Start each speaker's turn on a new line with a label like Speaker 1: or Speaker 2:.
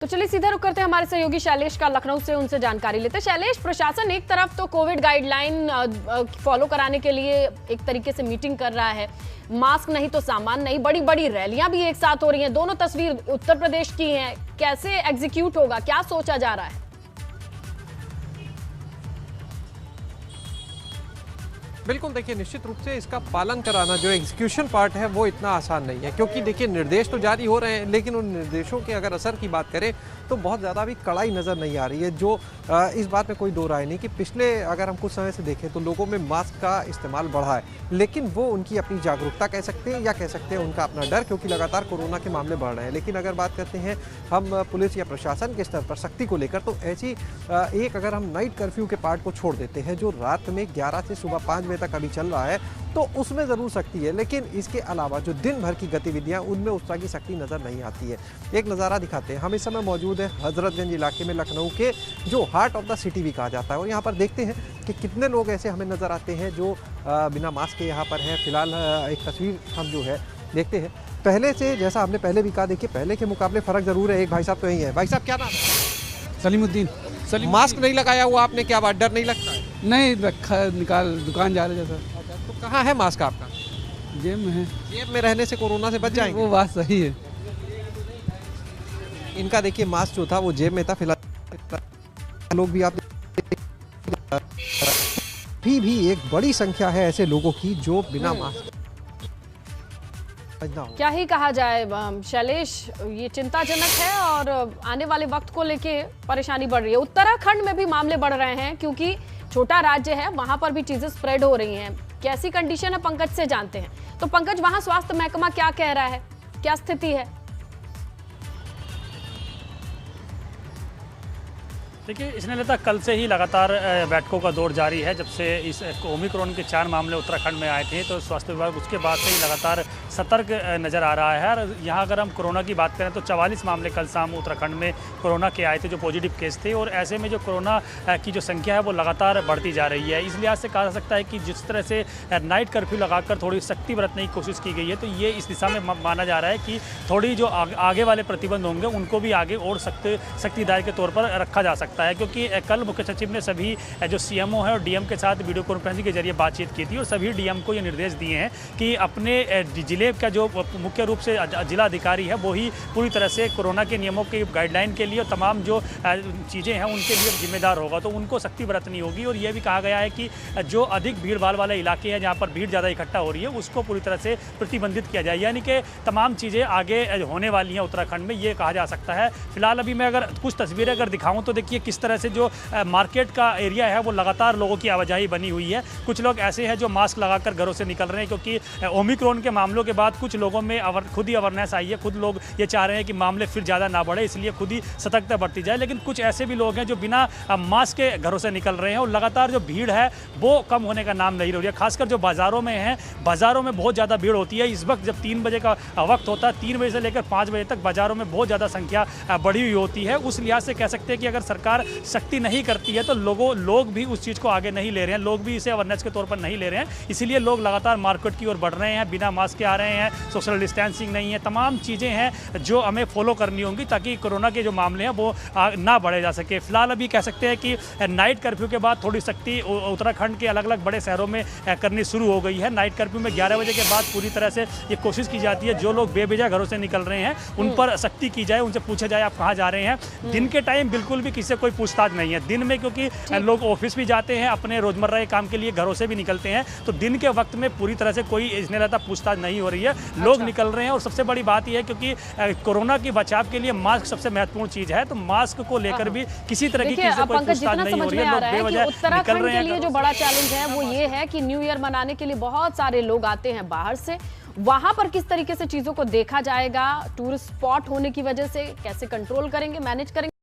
Speaker 1: तो चलिए सीधा रुक करते हैं हमारे सहयोगी शैलेश का लखनऊ से, उनसे जानकारी लेते हैं। शैलेश, प्रशासन एक तरफ तो कोविड गाइडलाइन फॉलो कराने के लिए एक तरीके से मीटिंग कर रहा है, मास्क नहीं तो सामान नहीं, बड़ी बड़ी रैलियां भी एक साथ हो रही हैं, दोनों तस्वीर उत्तर प्रदेश की हैं, कैसे एग्जीक्यूट होगा, क्या सोचा जा रहा है?
Speaker 2: बिल्कुल, देखिए निश्चित रूप से इसका पालन कराना जो एग्जीक्यूशन पार्ट है वो इतना आसान नहीं है, क्योंकि देखिए निर्देश तो जारी हो रहे हैं, लेकिन उन निर्देशों के अगर असर की बात करें तो बहुत ज़्यादा भी कड़ाई नज़र नहीं आ रही है। जो इस बात में कोई दो राय नहीं कि पिछले अगर हम कुछ समय से देखें तो लोगों में मास्क का इस्तेमाल बढ़ा है, लेकिन वो उनकी अपनी जागरूकता कह सकते हैं या कह सकते हैं उनका अपना डर, क्योंकि लगातार कोरोना के मामले बढ़ रहे हैं। लेकिन अगर बात करते हैं हम पुलिस या प्रशासन के स्तर पर सख्ती को लेकर, तो ऐसी एक अगर हम नाइट कर्फ्यू के पार्ट को छोड़ देते हैं जो रात में 11 से सुबह 5 बजे तक अभी चल रहा है, तो उसमें ज़रूर सख्ती है, लेकिन इसके अलावा जो दिन भर की गतिविधियां उनमें उस तरह की सख्ती नज़र नहीं आती है। एक नज़ारा दिखाते हैं, हम इस समय मौजूद है हजरतगंज इलाके में, लखनऊ के जो हार्ट ऑफ द सिटी भी कहा जाता है, और यहाँ पर देखते हैं कि कितने लोग ऐसे हमें नज़र आते हैं जो बिना मास्क के यहाँ पर हैं। फिलहाल एक तस्वीर हम जो है देखते हैं, पहले से जैसा हमने पहले भी कहा, देखिए पहले के मुकाबले फ़र्क ज़रूर है। एक भाई साहब तो यही है। भाई साहब क्या नाम है?
Speaker 3: सलीमुद्दीन।
Speaker 2: मास्क नहीं लगाया हुआ आपने, क्या बात, डर नहीं लगता है?
Speaker 3: नहीं रखा, निकाल दुकान जा रहे जैसा।
Speaker 2: तो कहाँ है मास्क आपका?
Speaker 3: जेब में है।
Speaker 2: जेब में रहने से कोरोना से बच जाएंगे?
Speaker 3: वो बात सही है।
Speaker 2: इनका देखिए मास्क जो था वो जेब में था। फिलहाल लोग भी आप भी एक बड़ी संख्या है ऐसे लोगों की जो बिना मास्क।
Speaker 1: क्या ही कहा जाए शैलेश, ये चिंताजनक है और आने वाले वक्त को लेके परेशानी बढ़ रही है। उत्तराखंड में भी मामले बढ़ रहे हैं क्योंकि छोटा राज्य है, वहां पर भी चीजें स्प्रेड हो रही हैं। कैसी कंडीशन है पंकज से जानते हैं। तो पंकज, वहां स्वास्थ्य महकमा क्या कह रहा है, क्या स्थिति है?
Speaker 4: देखिए, इसने लता कल से ही लगातार बैठकों का दौर जारी है। जब से इस ओमिक्रॉन के 4 मामले उत्तराखंड में आए थे तो स्वास्थ्य विभाग उसके बाद से ही लगातार सतर्क नज़र आ रहा है। और यहाँ अगर हम कोरोना की बात करें तो 44 मामले कल शाम उत्तराखंड में कोरोना के आए थे जो पॉजिटिव केस थे, और ऐसे में जो कोरोना की जो संख्या है वो लगातार बढ़ती जा रही है। इस लिहाज से कहा जा सकता है कि जिस तरह से नाइट कर्फ्यू लगाकर थोड़ी सख्ती बरतने की कोशिश की गई है, तो ये इस दिशा में माना जा रहा है कि थोड़ी जो आगे वाले प्रतिबंध होंगे उनको भी आगे और सख्तीदार के तौर पर रखा जा सकता है। क्योंकि कल मुख्य सचिव ने सभी जो सीएमओ है और डीएम के साथ वीडियो कॉन्फ्रेंसिंग के जरिए बातचीत की थी, और सभी डीएम को ये निर्देश दिए हैं कि अपने जिले का जो मुख्य रूप से जिला अधिकारी है वो ही पूरी तरह से कोरोना के नियमों के गाइडलाइन के लिए और तमाम जो चीज़ें हैं उनके लिए जिम्मेदार होगा, तो उनको सख्ती बरतनी होगी। और ये भी कहा गया है कि जो अधिक भीड़ भाड़ वाले इलाके हैं जहाँ पर भीड़ ज़्यादा इकट्ठा हो रही है उसको पूरी तरह से प्रतिबंधित किया जाए, यानी कि तमाम चीज़ें आगे होने वाली हैं उत्तराखंड में, ये कहा जा सकता है। फिलहाल अभी मैं अगर कुछ तस्वीरें अगर दिखाऊं तो देखिए किस तरह से जो मार्केट का एरिया है वो लगातार लोगों की आवाजाही बनी हुई है। कुछ लोग ऐसे हैं जो मास्क लगाकर घरों से निकल रहे हैं, क्योंकि ओमिक्रॉन के मामलों के बाद कुछ लोगों में खुद ही अवेयरनेस आई है, खुद लोग ये चाह रहे हैं कि मामले फिर ज़्यादा ना बढ़े, इसलिए खुद ही सतर्कता बरती जाए। लेकिन कुछ ऐसे भी लोग हैं जो बिना मास्क के घरों से निकल रहे हैं, और लगातार जो भीड़ है वो कम होने का नाम नहीं ले रही है। खासकर जो बाज़ारों में है, बाज़ारों में बहुत ज़्यादा भीड़ होती है। इस वक्त जब 3 बजे का वक्त होता है, 3 बजे से लेकर 5 बजे तक बाज़ारों में बहुत ज़्यादा संख्या बढ़ी हुई होती है। उस लिहाज से कह सकते हैं कि अगर सरकार सख्ती नहीं करती है तो लोग भी उस चीज़ को आगे नहीं ले रहे हैं, लोग भी इसे अवेयरनेस के तौर पर नहीं ले रहे हैं, इसीलिए लोग लगातार मार्केट की ओर बढ़ रहे हैं, बिना मास्क के आ रहे हैं, सोशल डिस्टेंसिंग नहीं है, तमाम चीज़ें हैं जो हमें फॉलो करनी होंगी ताकि कोरोना के जो मामले हैं वो ना बढ़े जा सके। फिलहाल अभी कह सकते हैं कि नाइट कर्फ्यू के बाद थोड़ी सख्ती उत्तराखंड के अलग अलग बड़े शहरों में करनी शुरू हो गई है। नाइट कर्फ्यू में 11 बजे के बाद पूरी तरह से ये कोशिश की जाती है जो लोग बेवजह घरों से निकल रहे हैं उन पर सख्ती की जाए, उनसे पूछा जाए आप कहाँ जा रहे हैं। दिन के टाइम बिल्कुल भी किसी से कोई पूछताछ नहीं है। दिन में क्योंकि लोग ऑफिस भी जाते हैं, अपने रोजमर्रा के काम के लिए घरों से भी निकलते हैं, तो दिन के वक्त में पूरी तरह से कोई इसने रहता पूछताछ नहीं हो रही है, लोग निकल रहे हैं। और सबसे बड़ी बात यह है क्योंकि कोरोना के बचाव के लिए मास्क सबसे महत्वपूर्ण चीज है, तो मास्क को लेकर भी किसी तरह की कोई पूछताछ नहीं हो रही है। लोग बेवजह निकल रहे हैं।
Speaker 1: के लिए जो बड़ा चैलेंज है वो ये है कि न्यू ईयर मनाने के लिए बहुत सारे लोग आते हैं बाहर से, वहां पर किस तरीके से चीजों को देखा जाएगा, टूरिस्ट स्पॉट होने की वजह से कैसे कंट्रोल करेंगे, मैनेज करेंगे।